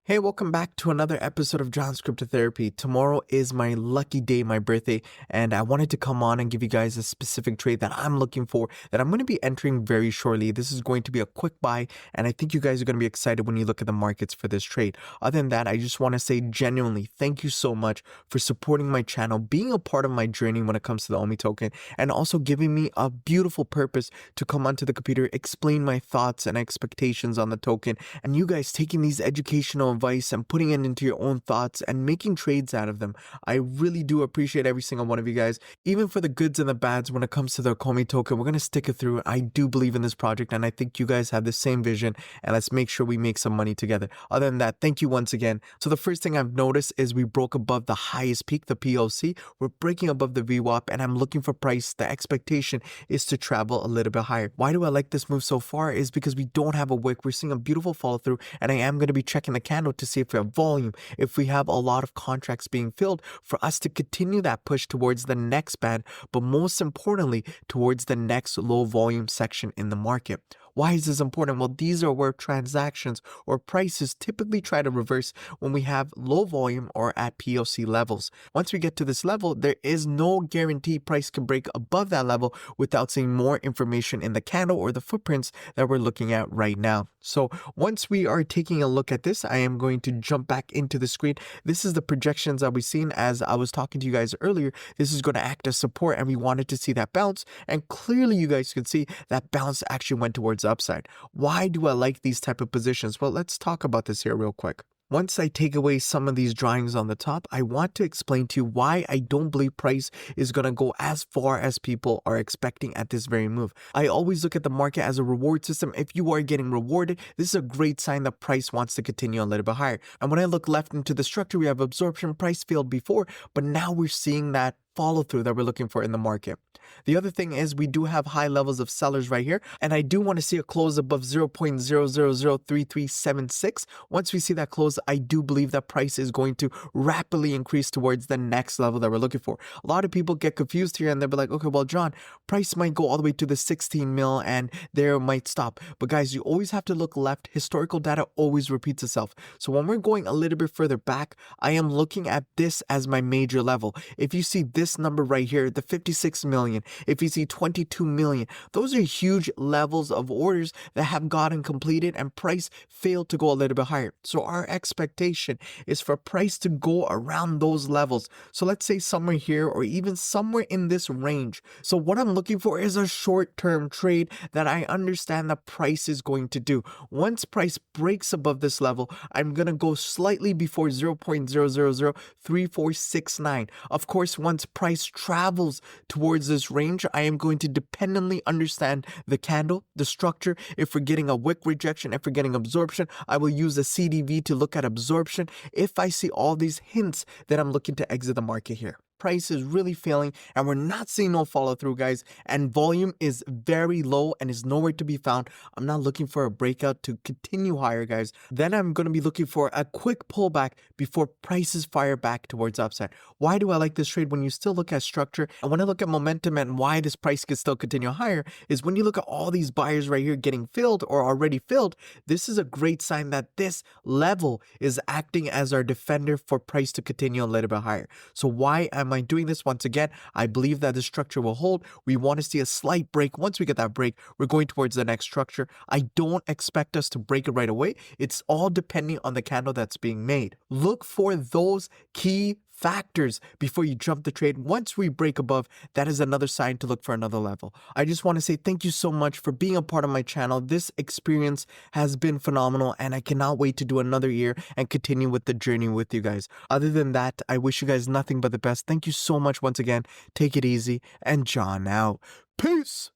Hey, welcome back to another episode of Johnscryptotherapy. Tomorrow is my lucky day, my birthday, and I wanted to come on and give you guys a specific trade that I'm looking for that I'm going to be entering very shortly. This is going to be a quick buy, and I think you guys are going to be excited when you look at the markets for this trade. Other than that, I just want to say genuinely thank you so much for supporting my channel, being a part of my journey when it comes to the Ecomi token, and also giving me a beautiful purpose to come onto the computer, explain my thoughts and expectations on the token, and you guys taking these educational advice and putting it into your own thoughts and making trades out of them. I really do appreciate every single one of you guys, even for the goods and the bads when it comes to the Ecomi token. We're going to stick it through. I do believe in this project and I think you guys have the same vision, and let's make sure we make some money together. Other than that, thank you once again. So the first thing I've noticed is we broke above the highest peak, the POC. We're breaking above the VWAP and I'm looking for price. The expectation is to travel a little bit higher. Why do I like this move so far is because we don't have a wick. We're seeing a beautiful follow through, and I am going to be checking the candle to see if we have volume, if we have a lot of contracts being filled for us to continue that push towards the next band, but most importantly, towards the next low volume section in the market. Why is this important? Well, these are where transactions or prices typically try to reverse when we have low volume or at POC levels. Once we get to this level, there is no guarantee price can break above that level without seeing more information in the candle or the footprints that we're looking at right now. So once we are taking a look at this, I am going to jump back into the screen. This is the projections that we've seen. As I was talking to you guys earlier, this is going to act as support and we wanted to see that bounce, and clearly you guys can see that bounce actually went towards upside. Why do I like these type of positions? Well, let's talk about this here real quick. Once I take away some of these drawings on the top, I want to explain to you why I don't believe price is going to go as far as people are expecting at this very move. I always look at the market as a reward system. If you are getting rewarded, this is a great sign that price wants to continue a little bit higher. And when I look left into the structure, we have absorption, price failed before, but now we're seeing that follow through that we're looking for in the market. The other thing is we do have high levels of sellers right here, and I do want to see a close above 0.0003376. Once we see that close, I do believe that price is going to rapidly increase towards the next level that we're looking for. A lot of people get confused here and they'll be like, okay, well, John, price might go all the way to the 16 mil and there might stop. But guys, you always have to look left. Historical data always repeats itself. So when we're going a little bit further back, I am looking at this as my major level. If you see this number right here, the 56 million, if you see 22 million, those are huge levels of orders that have gotten completed and price failed to go a little bit higher. So our expectation is for price to go around those levels. So let's say somewhere here or even somewhere in this range. So what I'm looking for is a short-term trade that I understand the price is going to do. Once price breaks above this level, I'm going to go slightly before 0.0003469. Of course, once price travels towards this range, I am going to dependently understand the candle, the structure. If we're getting a wick rejection, if we're getting absorption, I will use a CDV to look at absorption. If I see all these hints, then I'm looking to exit the market here. Price is really failing and we're not seeing no follow through, guys, and volume is very low and is nowhere to be found. I'm not looking for a breakout to continue higher, guys. Then I'm going to be looking for a quick pullback before prices fire back towards upside. Why do I like this trade? When you still look at structure and when I look at momentum and why this price could still continue higher is when you look at all these buyers right here getting filled or already filled, this is a great sign that this level is acting as our defender for price to continue a little bit higher. So why am I doing this? Once again, I believe that the structure will hold. We want to see a slight break. Once we get that break, we're going towards the next structure. I don't expect us to break it right away. It's all depending on the candle that's being made. Look for those key factors before you jump the trade. Once we break above, that is another sign to look for another level. I just want to say thank you so much for being a part of my channel. This experience has been phenomenal and I cannot wait to do another year and continue with the journey with you guys. Other than that, I wish you guys nothing but the best. Thank you so much once again. Take it easy and John out. Peace.